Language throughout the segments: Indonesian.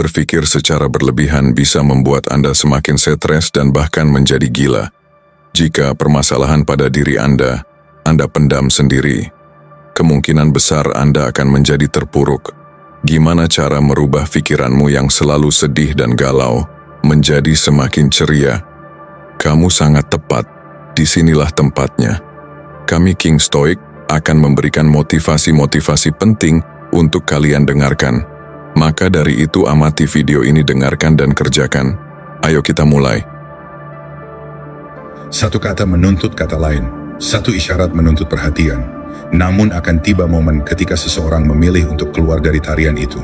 Berpikir secara berlebihan bisa membuat Anda semakin stres dan bahkan menjadi gila. Jika permasalahan pada diri Anda pendam sendiri, kemungkinan besar Anda akan menjadi terpuruk. Gimana cara merubah pikiranmu yang selalu sedih dan galau menjadi semakin ceria? Kamu sangat tepat, disinilah tempatnya. Kami King Stoic akan memberikan motivasi-motivasi penting untuk kalian dengarkan. Maka dari itu amati video ini, dengarkan dan kerjakan. Ayo kita mulai. Satu kata menuntut kata lain, satu isyarat menuntut perhatian. Namun akan tiba momen ketika seseorang memilih untuk keluar dari tarian itu.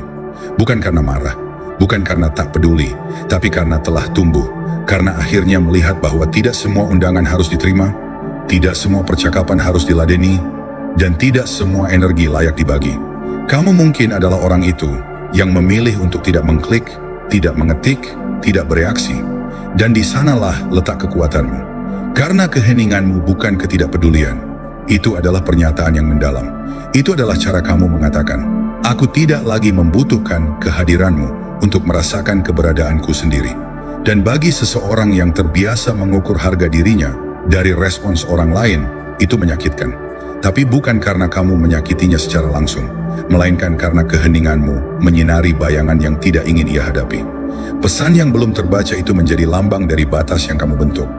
Bukan karena marah, bukan karena tak peduli, tapi karena telah tumbuh. Karena akhirnya melihat bahwa tidak semua undangan harus diterima, tidak semua percakapan harus diladeni, dan tidak semua energi layak dibagi. Kamu mungkin adalah orang itu yang memilih untuk tidak mengklik, tidak mengetik, tidak bereaksi. Dan di sanalah letak kekuatanmu. Karena keheninganmu bukan ketidakpedulian. Itu adalah pernyataan yang mendalam. Itu adalah cara kamu mengatakan, aku tidak lagi membutuhkan kehadiranmu untuk merasakan keberadaanku sendiri. Dan bagi seseorang yang terbiasa mengukur harga dirinya dari respons orang lain, itu menyakitkan. Tapi bukan karena kamu menyakitinya secara langsung, melainkan karena keheninganmu menyinari bayangan yang tidak ingin ia hadapi. Pesan yang belum terbaca itu menjadi lambang dari batas yang kamu bentuk.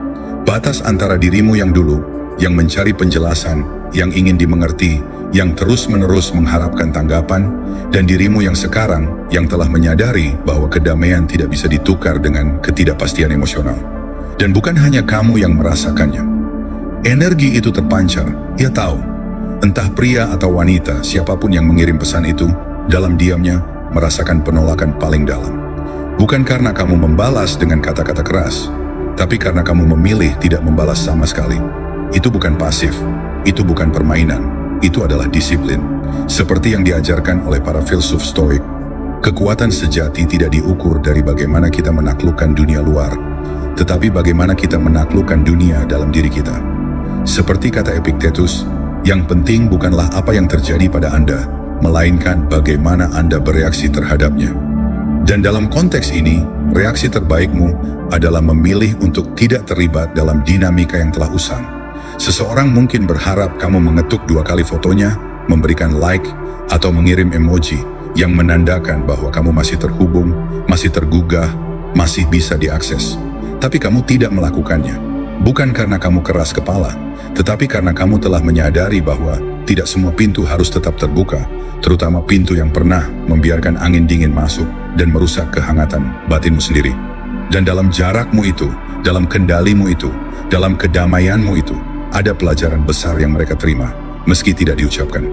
Batas antara dirimu yang dulu, yang mencari penjelasan, yang ingin dimengerti, yang terus-menerus mengharapkan tanggapan, dan dirimu yang sekarang, yang telah menyadari bahwa kedamaian tidak bisa ditukar dengan ketidakpastian emosional. Dan bukan hanya kamu yang merasakannya. Energi itu terpancar, ia tahu. Entah pria atau wanita, siapapun yang mengirim pesan itu, dalam diamnya merasakan penolakan paling dalam. Bukan karena kamu membalas dengan kata-kata keras, tapi karena kamu memilih tidak membalas sama sekali. Itu bukan pasif, itu bukan permainan, itu adalah disiplin. Seperti yang diajarkan oleh para filsuf Stoik, kekuatan sejati tidak diukur dari bagaimana kita menaklukkan dunia luar, tetapi bagaimana kita menaklukkan dunia dalam diri kita. Seperti kata Epictetus, yang penting bukanlah apa yang terjadi pada Anda, melainkan bagaimana Anda bereaksi terhadapnya. Dan dalam konteks ini, reaksi terbaikmu adalah memilih untuk tidak terlibat dalam dinamika yang telah usang. Seseorang mungkin berharap kamu mengetuk 2 kali fotonya, memberikan like, atau mengirim emoji yang menandakan bahwa kamu masih terhubung, masih tergugah, masih bisa diakses. Tapi kamu tidak melakukannya. Bukan karena kamu keras kepala, tetapi karena kamu telah menyadari bahwa tidak semua pintu harus tetap terbuka, terutama pintu yang pernah membiarkan angin dingin masuk dan merusak kehangatan batinmu sendiri. Dan dalam jarakmu itu, dalam kendalimu itu, dalam kedamaianmu itu, ada pelajaran besar yang mereka terima, meski tidak diucapkan.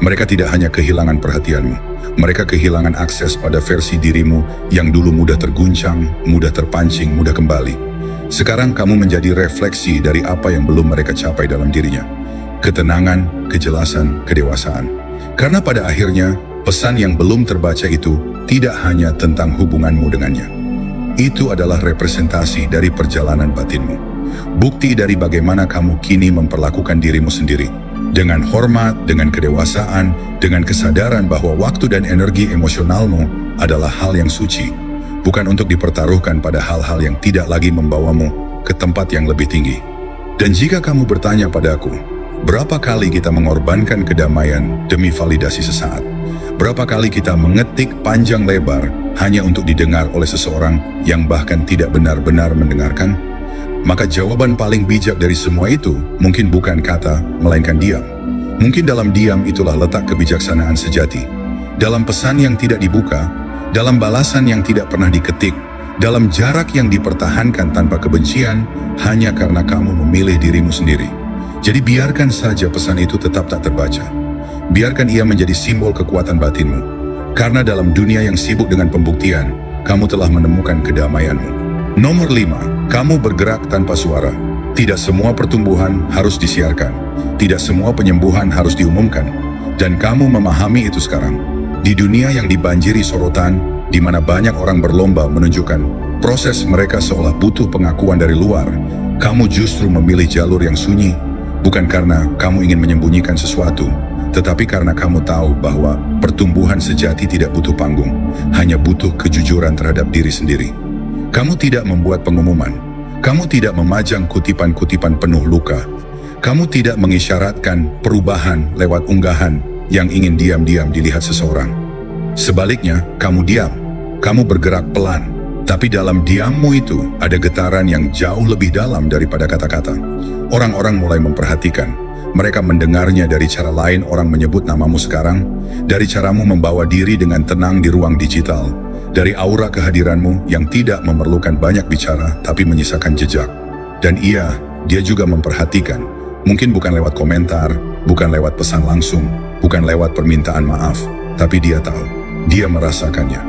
Mereka tidak hanya kehilangan perhatianmu, mereka kehilangan akses pada versi dirimu yang dulu mudah terguncang, mudah terpancing, mudah kembali. Sekarang kamu menjadi refleksi dari apa yang belum mereka capai dalam dirinya. Ketenangan, kejelasan, kedewasaan. Karena pada akhirnya, pesan yang belum terbaca itu tidak hanya tentang hubunganmu dengannya. Itu adalah representasi dari perjalanan batinmu. Bukti dari bagaimana kamu kini memperlakukan dirimu sendiri. Dengan hormat, dengan kedewasaan, dengan kesadaran bahwa waktu dan energi emosionalmu adalah hal yang suci. Bukan untuk dipertaruhkan pada hal-hal yang tidak lagi membawamu ke tempat yang lebih tinggi. Dan jika kamu bertanya padaku, berapa kali kita mengorbankan kedamaian demi validasi sesaat? Berapa kali kita mengetik panjang lebar hanya untuk didengar oleh seseorang yang bahkan tidak benar-benar mendengarkan? Maka jawaban paling bijak dari semua itu mungkin bukan kata, melainkan diam. Mungkin dalam diam itulah letak kebijaksanaan sejati. Dalam pesan yang tidak dibuka, dalam balasan yang tidak pernah diketik, dalam jarak yang dipertahankan tanpa kebencian, hanya karena kamu memilih dirimu sendiri. Jadi biarkan saja pesan itu tetap tak terbaca. Biarkan ia menjadi simbol kekuatan batinmu. Karena dalam dunia yang sibuk dengan pembuktian, kamu telah menemukan kedamaianmu. Nomor 5, kamu bergerak tanpa suara. Tidak semua pertumbuhan harus disiarkan. Tidak semua penyembuhan harus diumumkan. Dan kamu memahami itu sekarang. Di dunia yang dibanjiri sorotan, di mana banyak orang berlomba menunjukkan proses mereka seolah butuh pengakuan dari luar, kamu justru memilih jalur yang sunyi, Bukan karena kamu ingin menyembunyikan sesuatu, tetapi karena kamu tahu bahwa pertumbuhan sejati tidak butuh panggung, hanya butuh kejujuran terhadap diri sendiri. Kamu tidak membuat pengumuman, kamu tidak memajang kutipan-kutipan penuh luka, kamu tidak mengisyaratkan perubahan lewat unggahan yang ingin diam-diam dilihat seseorang. Sebaliknya, kamu diam, kamu bergerak pelan, tapi dalam diammu itu ada getaran yang jauh lebih dalam daripada kata-kata. Orang-orang mulai memperhatikan. Mereka mendengarnya dari cara lain orang menyebut namamu sekarang, dari caramu membawa diri dengan tenang di ruang digital, dari aura kehadiranmu yang tidak memerlukan banyak bicara tapi menyisakan jejak. Dan dia juga memperhatikan, mungkin bukan lewat komentar, bukan lewat pesan langsung, bukan lewat permintaan maaf, tapi dia tahu, dia merasakannya.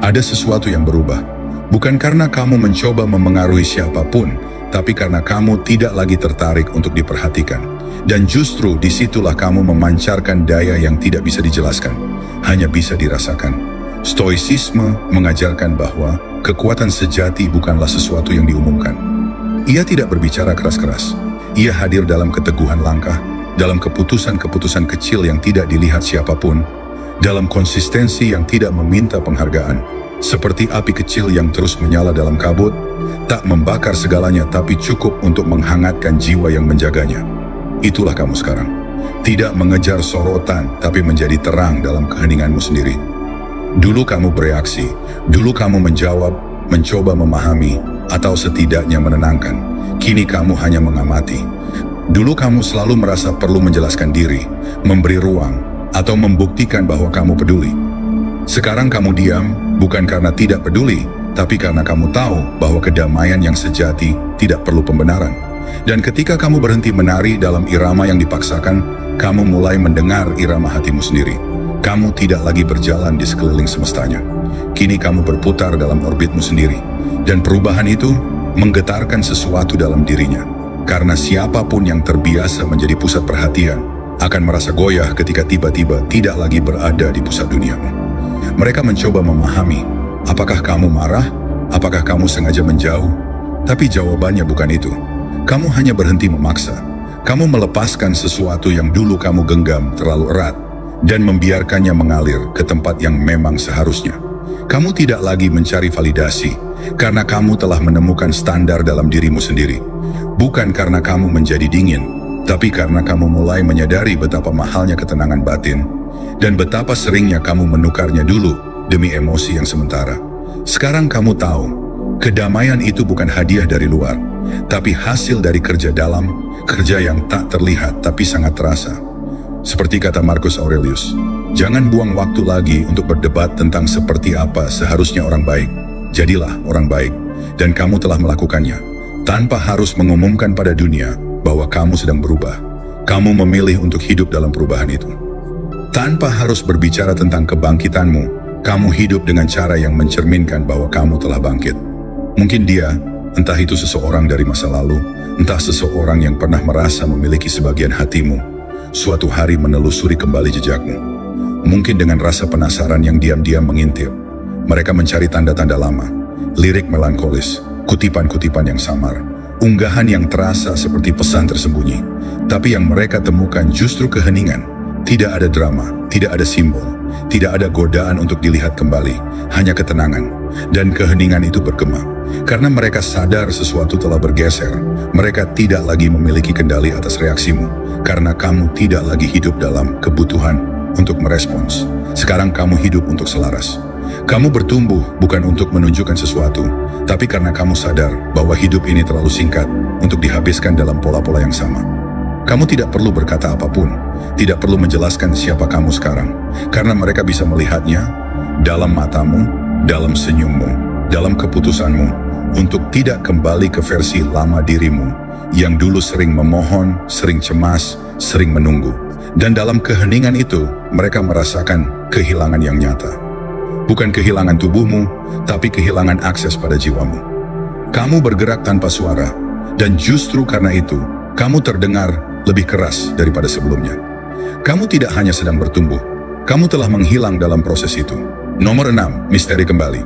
Ada sesuatu yang berubah, bukan karena kamu mencoba memengaruhi siapapun, tapi karena kamu tidak lagi tertarik untuk diperhatikan. Dan justru disitulah kamu memancarkan daya yang tidak bisa dijelaskan, hanya bisa dirasakan. Stoicisme mengajarkan bahwa kekuatan sejati bukanlah sesuatu yang diumumkan. Ia tidak berbicara keras-keras. Ia hadir dalam keteguhan langkah, dalam keputusan-keputusan kecil yang tidak dilihat siapapun, dalam konsistensi yang tidak meminta penghargaan, seperti api kecil yang terus menyala dalam kabut, tak membakar segalanya tapi cukup untuk menghangatkan jiwa yang menjaganya. Itulah kamu sekarang. Tidak mengejar sorotan, tapi menjadi terang dalam keheninganmu sendiri. Dulu kamu bereaksi, dulu kamu menjawab, mencoba memahami, atau setidaknya menenangkan. Kini kamu hanya mengamati. Dulu kamu selalu merasa perlu menjelaskan diri, memberi ruang, atau membuktikan bahwa kamu peduli. Sekarang kamu diam, bukan karena tidak peduli, tapi karena kamu tahu bahwa kedamaian yang sejati tidak perlu pembenaran. Dan ketika kamu berhenti menari dalam irama yang dipaksakan, kamu mulai mendengar irama hatimu sendiri. Kamu tidak lagi berjalan di sekeliling semestanya. Kini kamu berputar dalam orbitmu sendiri. Dan perubahan itu menggetarkan sesuatu dalam dirinya. Karena siapapun yang terbiasa menjadi pusat perhatian akan merasa goyah ketika tiba-tiba tidak lagi berada di pusat duniamu. Mereka mencoba memahami, apakah kamu marah? Apakah kamu sengaja menjauh? Tapi jawabannya bukan itu. Kamu hanya berhenti memaksa. Kamu melepaskan sesuatu yang dulu kamu genggam terlalu erat dan membiarkannya mengalir ke tempat yang memang seharusnya. Kamu tidak lagi mencari validasi karena kamu telah menemukan standar dalam dirimu sendiri. Bukan karena kamu menjadi dingin, tapi karena kamu mulai menyadari betapa mahalnya ketenangan batin dan betapa seringnya kamu menukarnya dulu demi emosi yang sementara. Sekarang kamu tahu, kedamaian itu bukan hadiah dari luar, tapi hasil dari kerja dalam, kerja yang tak terlihat tapi sangat terasa. Seperti kata Marcus Aurelius, jangan buang waktu lagi untuk berdebat tentang seperti apa seharusnya orang baik. Jadilah orang baik, dan kamu telah melakukannya, tanpa harus mengumumkan pada dunia bahwa kamu sedang berubah. Kamu memilih untuk hidup dalam perubahan itu. Tanpa harus berbicara tentang kebangkitanmu, kamu hidup dengan cara yang mencerminkan bahwa kamu telah bangkit. Mungkin dia, entah itu seseorang dari masa lalu, entah seseorang yang pernah merasa memiliki sebagian hatimu, suatu hari menelusuri kembali jejakmu. Mungkin dengan rasa penasaran yang diam-diam mengintip, mereka mencari tanda-tanda lama, lirik melankolis, kutipan-kutipan yang samar, unggahan yang terasa seperti pesan tersembunyi, tapi yang mereka temukan justru keheningan. Tidak ada drama, tidak ada simbol, tidak ada godaan untuk dilihat kembali, hanya ketenangan. Dan keheningan itu bergema, karena mereka sadar sesuatu telah bergeser. Mereka tidak lagi memiliki kendali atas reaksimu, karena kamu tidak lagi hidup dalam kebutuhan untuk merespons. Sekarang kamu hidup untuk selaras. Kamu bertumbuh bukan untuk menunjukkan sesuatu, tapi karena kamu sadar bahwa hidup ini terlalu singkat untuk dihabiskan dalam pola-pola yang sama. Kamu tidak perlu berkata apapun, tidak perlu menjelaskan siapa kamu sekarang, karena mereka bisa melihatnya dalam matamu, dalam senyummu, dalam keputusanmu, untuk tidak kembali ke versi lama dirimu, yang dulu sering memohon, sering cemas, sering menunggu. Dan dalam keheningan itu, mereka merasakan kehilangan yang nyata. Bukan kehilangan tubuhmu, tapi kehilangan akses pada jiwamu. Kamu bergerak tanpa suara, dan justru karena itu, kamu terdengar lebih keras daripada sebelumnya. Kamu tidak hanya sedang bertumbuh, kamu telah menghilang dalam proses itu. Nomor 6, misteri kembali.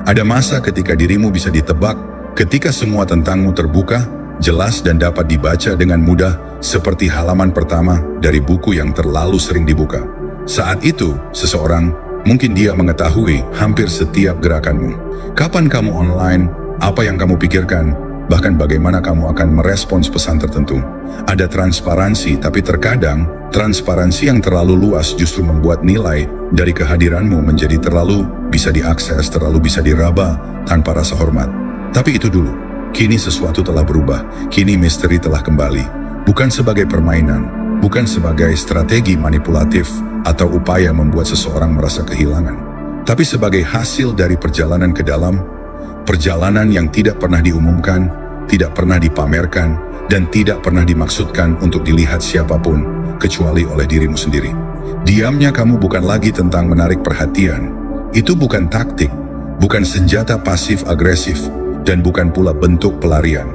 Ada masa ketika dirimu bisa ditebak, ketika semua tentangmu terbuka, jelas dan dapat dibaca dengan mudah seperti halaman pertama dari buku yang terlalu sering dibuka. Saat itu, seseorang, mungkin dia mengetahui hampir setiap gerakanmu. Kapan kamu online, apa yang kamu pikirkan, bahkan bagaimana kamu akan merespons pesan tertentu. Ada transparansi, tapi terkadang transparansi yang terlalu luas justru membuat nilai dari kehadiranmu menjadi terlalu bisa diakses, terlalu bisa diraba tanpa rasa hormat. Tapi itu dulu, kini sesuatu telah berubah, kini misteri telah kembali. Bukan sebagai permainan, bukan sebagai strategi manipulatif atau upaya membuat seseorang merasa kehilangan, tapi sebagai hasil dari perjalanan ke dalam, perjalanan yang tidak pernah diumumkan, tidak pernah dipamerkan, dan tidak pernah dimaksudkan untuk dilihat siapapun, kecuali oleh dirimu sendiri. Diamnya kamu bukan lagi tentang menarik perhatian. Itu bukan taktik, bukan senjata pasif-agresif, dan bukan pula bentuk pelarian.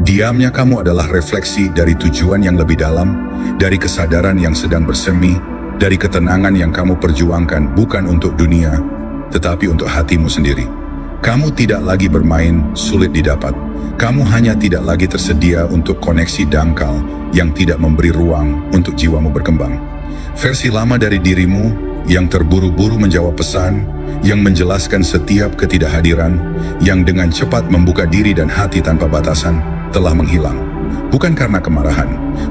Diamnya kamu adalah refleksi dari tujuan yang lebih dalam, dari kesadaran yang sedang bersemi, dari ketenangan yang kamu perjuangkan bukan untuk dunia, tetapi untuk hatimu sendiri. Kamu tidak lagi bermain sulit didapat. Kamu hanya tidak lagi tersedia untuk koneksi dangkal yang tidak memberi ruang untuk jiwamu berkembang. Versi lama dari dirimu yang terburu-buru menjawab pesan, yang menjelaskan setiap ketidakhadiran, yang dengan cepat membuka diri dan hati tanpa batasan, telah menghilang. Bukan karena kemarahan,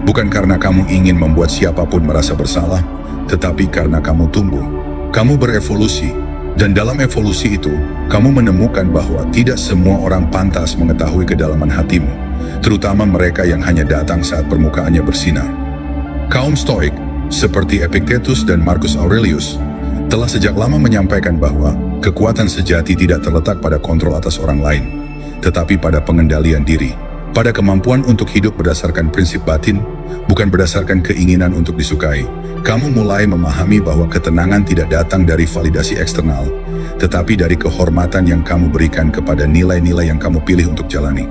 bukan karena kamu ingin membuat siapapun merasa bersalah, tetapi karena kamu tumbuh, kamu berevolusi, dan dalam evolusi itu, kamu menemukan bahwa tidak semua orang pantas mengetahui kedalaman hatimu, terutama mereka yang hanya datang saat permukaannya bersinar. Kaum Stoik, seperti Epictetus dan Marcus Aurelius, telah sejak lama menyampaikan bahwa kekuatan sejati tidak terletak pada kontrol atas orang lain, tetapi pada pengendalian diri, pada kemampuan untuk hidup berdasarkan prinsip batin, bukan berdasarkan keinginan untuk disukai. Kamu mulai memahami bahwa ketenangan tidak datang dari validasi eksternal, tetapi dari kehormatan yang kamu berikan kepada nilai-nilai yang kamu pilih untuk jalani.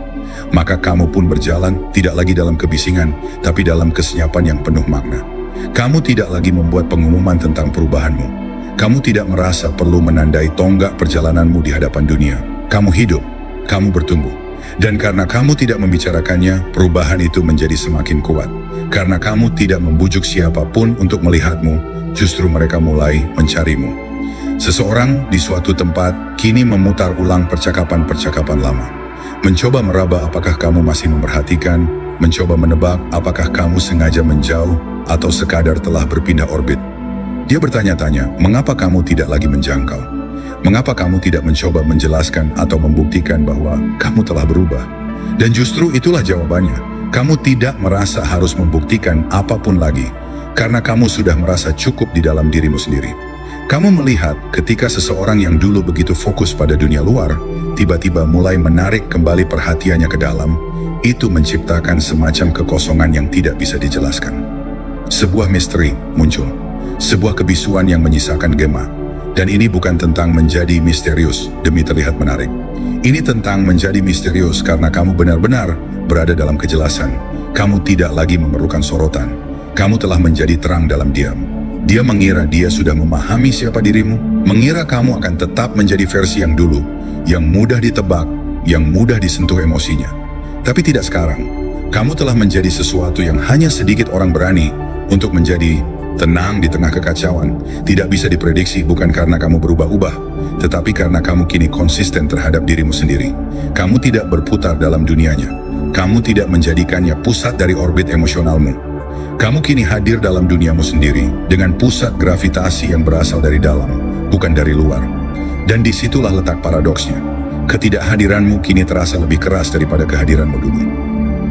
Maka kamu pun berjalan tidak lagi dalam kebisingan, tapi dalam kesenyapan yang penuh makna. Kamu tidak lagi membuat pengumuman tentang perubahanmu. Kamu tidak merasa perlu menandai tonggak perjalananmu di hadapan dunia. Kamu hidup, kamu bertumbuh. Dan karena kamu tidak membicarakannya, perubahan itu menjadi semakin kuat. Karena kamu tidak membujuk siapapun untuk melihatmu, justru mereka mulai mencarimu. Seseorang di suatu tempat kini memutar ulang percakapan-percakapan lama. Mencoba meraba apakah kamu masih memperhatikan, mencoba menebak apakah kamu sengaja menjauh atau sekadar telah berpindah orbit. Dia bertanya-tanya, mengapa kamu tidak lagi menjangkau? Mengapa kamu tidak mencoba menjelaskan atau membuktikan bahwa kamu telah berubah? Dan justru itulah jawabannya. Kamu tidak merasa harus membuktikan apapun lagi, karena kamu sudah merasa cukup di dalam dirimu sendiri. Kamu melihat ketika seseorang yang dulu begitu fokus pada dunia luar, tiba-tiba mulai menarik kembali perhatiannya ke dalam, itu menciptakan semacam kekosongan yang tidak bisa dijelaskan. Sebuah misteri muncul, sebuah kebisuan yang menyisakan gema. Dan ini bukan tentang menjadi misterius demi terlihat menarik. Ini tentang menjadi misterius karena kamu benar-benar berada dalam kejelasan. Kamu tidak lagi memerlukan sorotan. Kamu telah menjadi terang dalam diam. Dia mengira dia sudah memahami siapa dirimu, mengira kamu akan tetap menjadi versi yang dulu, yang mudah ditebak, yang mudah disentuh emosinya. Tapi tidak sekarang. Kamu telah menjadi sesuatu yang hanya sedikit orang berani untuk menjadi tenang di tengah kekacauan. Tidak bisa diprediksi bukan karena kamu berubah-ubah, tetapi karena kamu kini konsisten terhadap dirimu sendiri. Kamu tidak berputar dalam dunianya. Kamu tidak menjadikannya pusat dari orbit emosionalmu. Kamu kini hadir dalam duniamu sendiri, dengan pusat gravitasi yang berasal dari dalam, bukan dari luar. Dan disitulah letak paradoksnya. Ketidakhadiranmu kini terasa lebih keras daripada kehadiranmu dulu.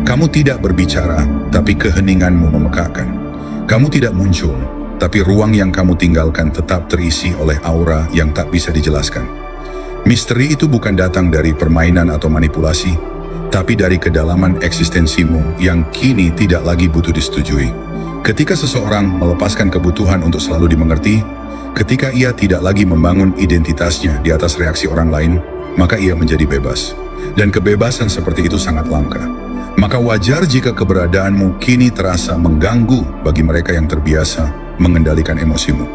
Kamu tidak berbicara, tapi keheninganmu memekakkan. Kamu tidak muncul, tapi ruang yang kamu tinggalkan tetap terisi oleh aura yang tak bisa dijelaskan. Misteri itu bukan datang dari permainan atau manipulasi, tapi dari kedalaman eksistensimu yang kini tidak lagi butuh disetujui. Ketika seseorang melepaskan kebutuhan untuk selalu dimengerti, ketika ia tidak lagi membangun identitasnya di atas reaksi orang lain, maka ia menjadi bebas. Dan kebebasan seperti itu sangat langka. Maka wajar jika keberadaanmu kini terasa mengganggu bagi mereka yang terbiasa mengendalikan emosimu.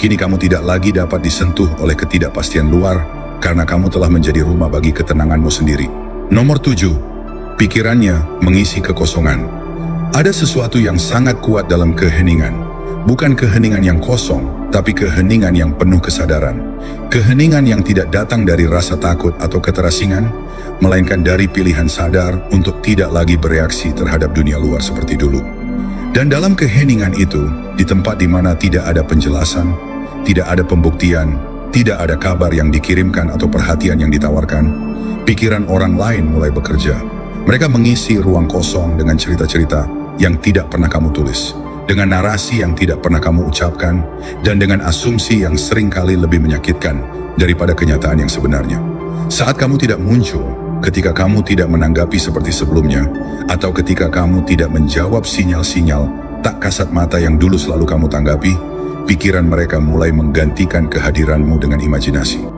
Kini kamu tidak lagi dapat disentuh oleh ketidakpastian luar, karena kamu telah menjadi rumah bagi ketenanganmu sendiri. Nomor 7. Pikirannya mengisi kekosongan. Ada sesuatu yang sangat kuat dalam keheningan. Bukan keheningan yang kosong, tapi keheningan yang penuh kesadaran. Keheningan yang tidak datang dari rasa takut atau keterasingan, melainkan dari pilihan sadar untuk tidak lagi bereaksi terhadap dunia luar seperti dulu. Dan dalam keheningan itu, di tempat di mana tidak ada penjelasan, tidak ada pembuktian, tidak ada kabar yang dikirimkan atau perhatian yang ditawarkan, pikiran orang lain mulai bekerja. Mereka mengisi ruang kosong dengan cerita-cerita yang tidak pernah kamu tulis, dengan narasi yang tidak pernah kamu ucapkan, dan dengan asumsi yang seringkali lebih menyakitkan daripada kenyataan yang sebenarnya. Saat kamu tidak muncul, ketika kamu tidak menanggapi seperti sebelumnya, atau ketika kamu tidak menjawab sinyal-sinyal tak kasat mata yang dulu selalu kamu tanggapi, pikiran mereka mulai menggantikan kehadiranmu dengan imajinasi.